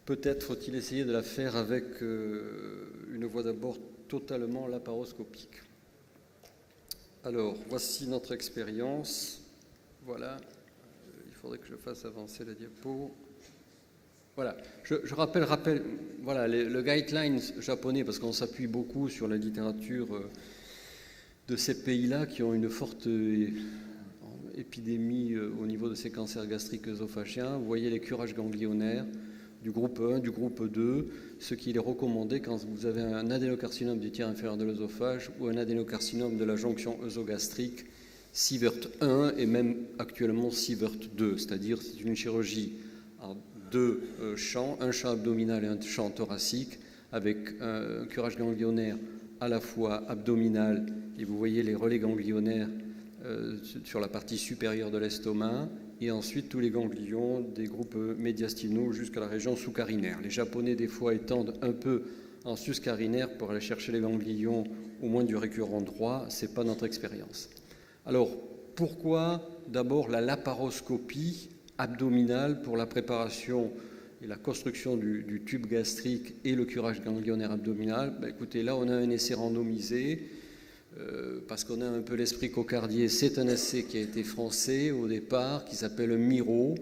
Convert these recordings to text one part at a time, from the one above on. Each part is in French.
Peut-être faut-il essayer de la faire avec une voie d'abord totalement laparoscopique. Alors, voici notre expérience. Voilà, il faudrait que je fasse avancer la diapo. Voilà, je rappelle voilà, le guideline japonais, parce qu'on s'appuie beaucoup sur la littérature de ces pays-là qui ont une forte épidémie au niveau de ces cancers gastriques œsophagiens. Vous voyez les curages ganglionnaires du groupe 1, du groupe 2, ce qu'il est recommandé quand vous avez un adénocarcinome du tiers inférieur de l'œsophage ou un adénocarcinome de la jonction œsogastrique Sievert 1 et même actuellement Sievert 2, c'est-à-dire c'est une chirurgie à deux champs, un champ abdominal et un champ thoracique, avec un curage ganglionnaire à la fois abdominal, et vous voyez les relais ganglionnaires sur la partie supérieure de l'estomac, et ensuite tous les ganglions des groupes médiastinaux jusqu'à la région sous-carinaire. Les Japonais, des fois, étendent un peu en sus-carinaire pour aller chercher les ganglions au moins du récurrent droit. Ce n'est pas notre expérience. Alors, pourquoi d'abord la laparoscopie abdominale pour la préparation et la construction du tube gastrique et le curage ganglionnaire abdominal? Écoutez, là, on a un essai randomisé. Parce qu'on a un peu l'esprit cocardier, c'est un essai qui a été français au départ, qui s'appelle MIRO,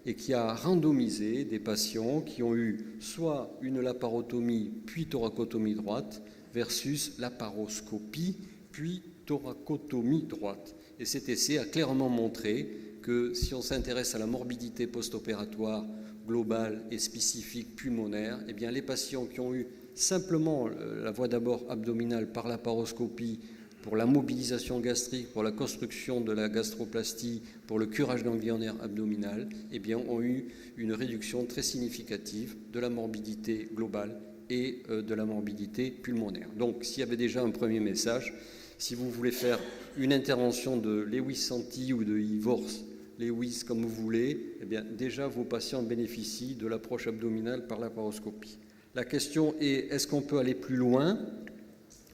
et qui a randomisé des patients qui ont eu soit une laparotomie puis thoracotomie droite versus laparoscopie puis thoracotomie droite. Et cet essai a clairement montré que si on s'intéresse à la morbidité post-opératoire globale et spécifique pulmonaire, eh bien les patients qui ont eu simplement la voie d'abord abdominale par laparoscopie pour la mobilisation gastrique, pour la construction de la gastroplastie, pour le curage ganglionnaire abdominal, eh bien, ont eu une réduction très significative de la morbidité globale et de la morbidité pulmonaire. Donc, s'il y avait déjà un premier message, si vous voulez faire une intervention de Lewis-Santi ou de Ivors-Lewis, comme vous voulez, eh bien, déjà, vos patients bénéficient de l'approche abdominale par laparoscopie. La question est, est-ce qu'on peut aller plus loin ?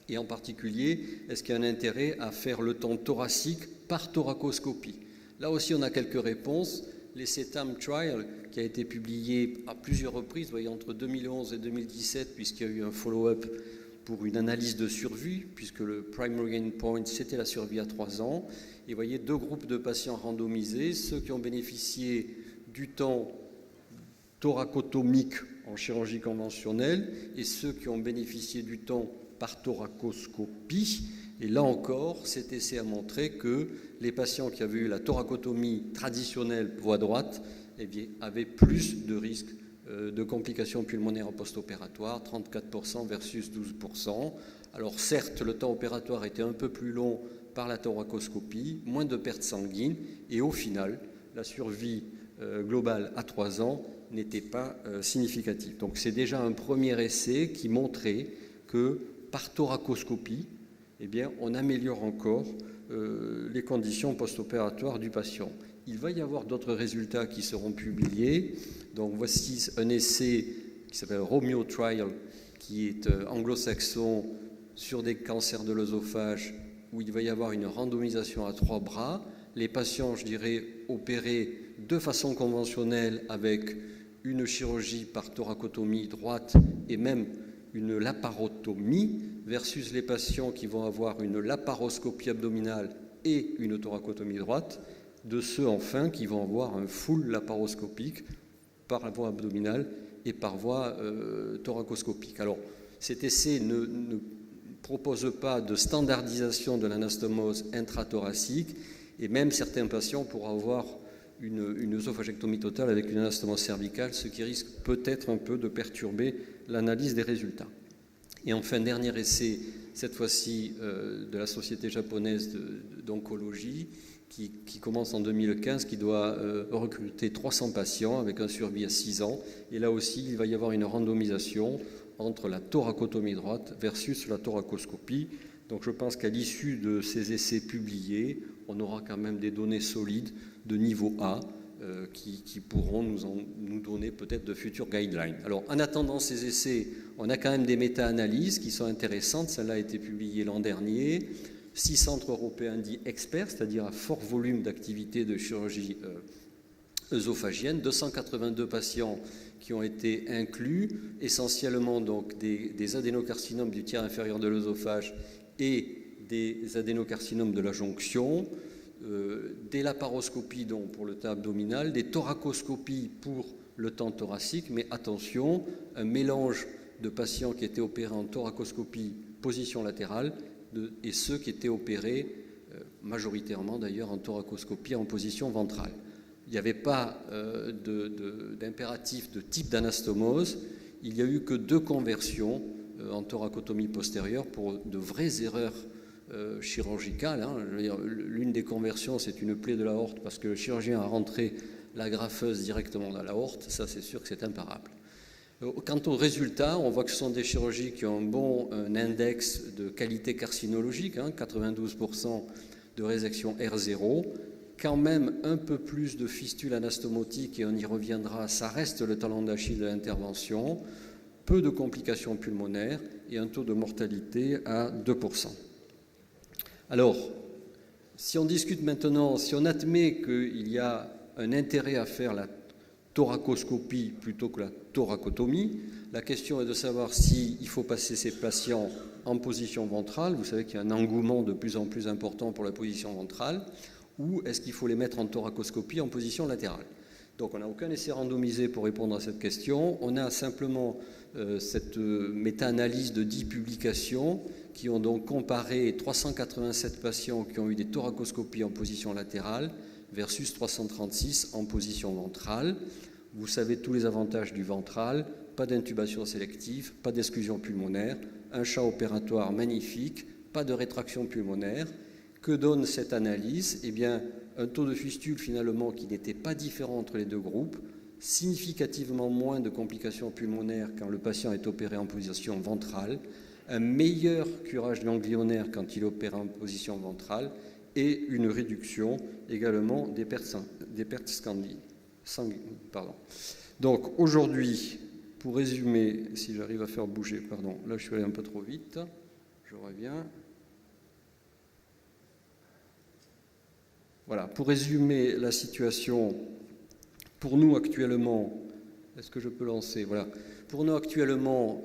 Et en particulier, est-ce qu'il y a un intérêt à faire le temps thoracique par thoracoscopie? Là aussi, on a quelques réponses. Les CETAM Trial, qui a été publié à plusieurs reprises, vous voyez, entre 2011 et 2017, puisqu'il y a eu un follow-up pour une analyse de survie, puisque le primary endpoint, c'était la survie à 3 ans. Et vous voyez deux groupes de patients randomisés, ceux qui ont bénéficié du temps thoracotomique en chirurgie conventionnelle et ceux qui ont bénéficié du temps par thoracoscopie. Et là encore, cet essai a montré que les patients qui avaient eu la thoracotomie traditionnelle voie droite eh bien, avaient plus de risques de complications pulmonaires post-opératoires, 34% versus 12%. Alors certes, le temps opératoire était un peu plus long par la thoracoscopie, moins de pertes sanguines, et au final, la survie globale à 3 ans n'était pas significative. Donc c'est déjà un premier essai qui montrait que par thoracoscopie, eh bien, on améliore encore les conditions post-opératoires du patient. Il va y avoir d'autres résultats qui seront publiés. Donc voici un essai qui s'appelle Romeo Trial, qui est anglo-saxon sur des cancers de l'œsophage, où il va y avoir une randomisation à 3 bras. Les patients, je dirais, opérés de façon conventionnelle avec une chirurgie par thoracotomie droite et même une laparotomie versus les patients qui vont avoir une laparoscopie abdominale et une thoracotomie droite, de ceux enfin qui vont avoir un full laparoscopique par voie abdominale et par voie thoracoscopique. Alors, cet essai ne propose pas de standardisation de l'anastomose intrathoracique et même certains patients pourront avoir une œsophagectomie totale avec une anastomose cervicale, ce qui risque peut-être un peu de perturber l'analyse des résultats. Et enfin, dernier essai, cette fois-ci de la Société japonaise d'oncologie, qui commence en 2015, qui doit recruter 300 patients avec un survie à 6 ans. Et là aussi, il va y avoir une randomisation entre la thoracotomie droite versus la thoracoscopie. Donc je pense qu'à l'issue de ces essais publiés, on aura quand même des données solides de niveau A qui pourront nous donner peut-être de futurs guidelines. Alors en attendant ces essais, on a quand même des méta-analyses qui sont intéressantes. Celle-là a été publiée l'an dernier. 6 centres européens dits experts, c'est-à-dire à fort volume d'activité de chirurgie œsophagienne, 282 patients qui ont été inclus, essentiellement donc des adénocarcinomes du tiers inférieur de l'œsophage et des adénocarcinomes de la jonction, des laparoscopies donc pour le tas abdominal, des thoracoscopies pour le temps thoracique, mais attention, un mélange de patients qui étaient opérés en thoracoscopie position latérale et ceux qui étaient opérés majoritairement d'ailleurs en thoracoscopie en position ventrale. Il n'y avait pas d'impératif de type d'anastomose, il n'y a eu que 2 conversions en thoracotomie postérieure pour de vraies erreurs chirurgicales. Je veux dire, l'une des conversions, c'est une plaie de l'aorte parce que le chirurgien a rentré la graffeuse directement dans l'aorte, ça c'est sûr que c'est imparable. Quant aux résultats, on voit que ce sont des chirurgies qui ont un index de qualité carcinologique, 92% de résection R0, quand même un peu plus de fistules anastomotiques, et on y reviendra, ça reste le talon d'Achille de l'intervention, peu de complications pulmonaires et un taux de mortalité à 2%. Alors, si on discute maintenant, si on admet qu'il y a un intérêt à faire la thoracoscopie plutôt que la thoracotomie, la question est de savoir s'il faut passer ces patients en position ventrale, vous savez qu'il y a un engouement de plus en plus important pour la position ventrale, ou est-ce qu'il faut les mettre en thoracoscopie en position latérale. Donc on n'a aucun essai randomisé pour répondre à cette question, on a simplement cette méta-analyse de 10 publications qui ont donc comparé 387 patients qui ont eu des thoracoscopies en position latérale versus 336 en position ventrale. Vous savez tous les avantages du ventral, pas d'intubation sélective, pas d'exclusion pulmonaire, un champ opératoire magnifique, pas de rétraction pulmonaire. Que donne cette analyse? Eh bien, un taux de fistule finalement qui n'était pas différent entre les 2 groupes, significativement moins de complications pulmonaires quand le patient est opéré en position ventrale, un meilleur curage ganglionnaire quand il est opéré en position ventrale, et une réduction également des pertes sanguines. Donc aujourd'hui, pour résumer, si j'arrive à faire bouger, pardon, là je suis allé un peu trop vite, je reviens. Voilà, pour résumer la situation, pour nous actuellement, est-ce que je peux lancer? Voilà, pour nous actuellement,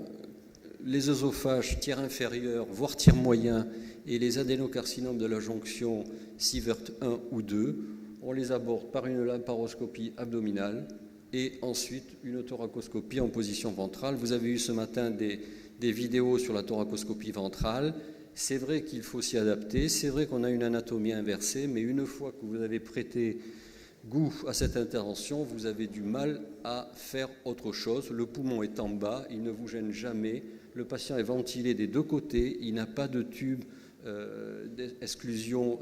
les œsophages tiers inférieur, voire tiers moyen, et les adénocarcinomes de la jonction Sievert 1 ou 2, on les aborde par une laparoscopie abdominale et ensuite une thoracoscopie en position ventrale. Vous avez eu ce matin des vidéos sur la thoracoscopie ventrale. C'est vrai qu'il faut s'y adapter, c'est vrai qu'on a une anatomie inversée, mais une fois que vous avez prêté goût à cette intervention, vous avez du mal à faire autre chose. Le poumon est en bas, il ne vous gêne jamais, le patient est ventilé des 2 côtés, il n'a pas de tube d'exclusion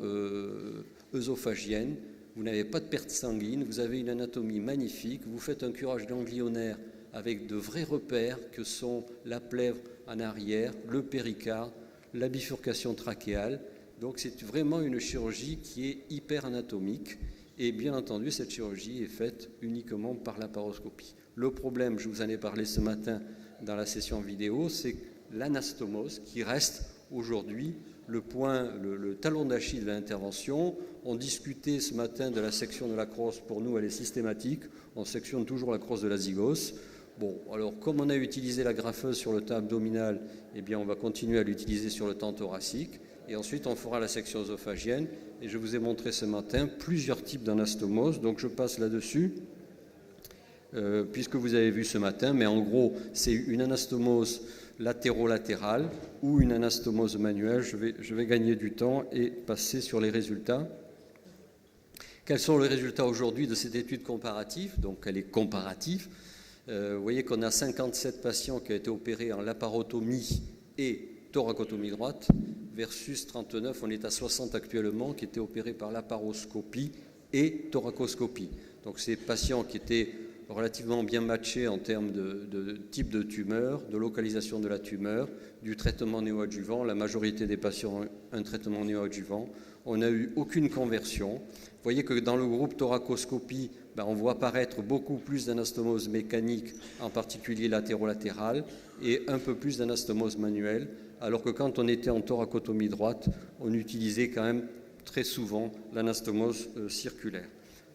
œsophagienne, vous n'avez pas de perte sanguine, vous avez une anatomie magnifique, vous faites un curage ganglionnaire avec de vrais repères que sont la plèvre en arrière, le péricarde, la bifurcation trachéale. Donc c'est vraiment une chirurgie qui est hyper anatomique et bien entendu cette chirurgie est faite uniquement par laparoscopie. Le problème, je vous en ai parlé ce matin dans la session vidéo, c'est l'anastomose qui reste aujourd'hui le talon d'Achille de l'intervention. On discutait ce matin de la section de la crosse, pour nous elle est systématique, on sectionne toujours la crosse de la zygos. Bon, alors comme on a utilisé la graffeuse sur le tas abdominal, eh bien on va continuer à l'utiliser sur le temps thoracique et ensuite on fera la section œsophagienne et je vous ai montré ce matin plusieurs types d'anastomose, donc je passe là-dessus puisque vous avez vu ce matin, mais en gros c'est une anastomose latéro-latérale ou une anastomose manuelle. Je vais gagner du temps et passer sur les résultats. Quels sont les résultats aujourd'hui de cette étude comparative? Donc elle est comparative. Vous voyez qu'on a 57 patients qui ont été opérés en laparotomie et thoracotomie droite versus 39, on est à 60 actuellement, qui étaient opérés par laparoscopie et thoracoscopie. Donc ces patients qui étaient relativement bien matchés en termes de type de tumeur, de localisation de la tumeur, du traitement néoadjuvant. La majorité des patients ont un traitement néoadjuvant. On n'a eu aucune conversion. Vous voyez que dans le groupe thoracoscopie, on voit apparaître beaucoup plus d'anastomose mécanique, en particulier latéro-latérale, et un peu plus d'anastomose manuelle, alors que quand on était en thoracotomie droite, on utilisait quand même très souvent l'anastomose circulaire.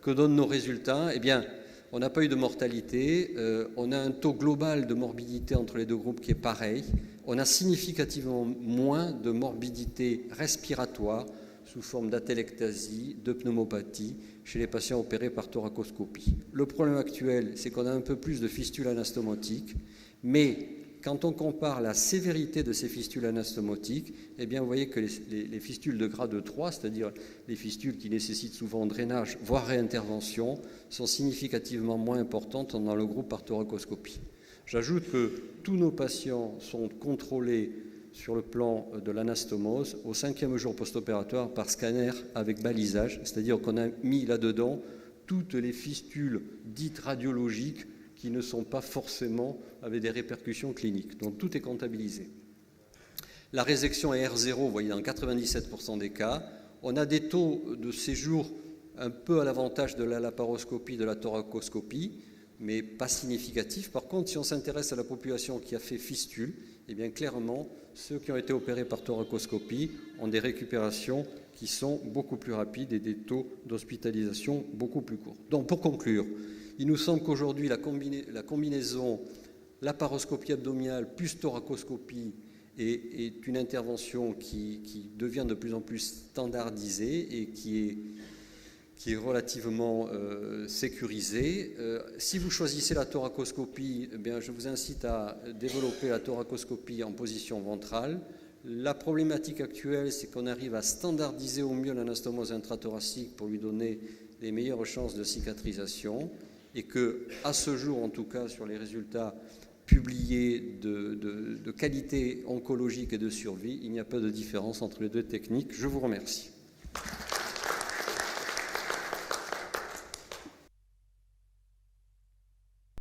Que donnent nos résultats? Eh bien, on n'a pas eu de mortalité, on a un taux global de morbidité entre les deux groupes qui est pareil, on a significativement moins de morbidité respiratoire sous forme d'atelectasie, de pneumopathie chez les patients opérés par thoracoscopie. Le problème actuel, c'est qu'on a un peu plus de fistules anastomotiques, mais quand on compare la sévérité de ces fistules anastomotiques, eh bien, vous voyez que les fistules de grade 3, c'est-à-dire les fistules qui nécessitent souvent drainage, voire réintervention, sont significativement moins importantes dans le groupe par thoracoscopie. J'ajoute que tous nos patients sont contrôlés sur le plan de l'anastomose au 5e jour post-opératoire par scanner avec balisage, c'est-à-dire qu'on a mis là-dedans toutes les fistules dites radiologiques qui ne sont pas forcément avec des répercussions cliniques. Donc tout est comptabilisé. La résection est R0, vous voyez, dans 97% des cas. On a des taux de séjour un peu à l'avantage de la laparoscopie, de la thoracoscopie, mais pas significatif. Par contre, si on s'intéresse à la population qui a fait fistule, eh bien clairement, ceux qui ont été opérés par thoracoscopie ont des récupérations qui sont beaucoup plus rapides et des taux d'hospitalisation beaucoup plus courts. Donc pour conclure, il nous semble qu'aujourd'hui la combinaison laparoscopie abdominale plus thoracoscopie est une intervention qui devient de plus en plus standardisée et qui est relativement sécurisée. Si vous choisissez la thoracoscopie, eh bien, je vous incite à développer la thoracoscopie en position ventrale. La problématique actuelle, c'est qu'on arrive à standardiser au mieux l'anastomose intrathoracique pour lui donner les meilleures chances de cicatrisation et que, à ce jour, en tout cas, sur les résultats publiés de qualité oncologique et de survie, il n'y a pas de différence entre les deux techniques. Je vous remercie.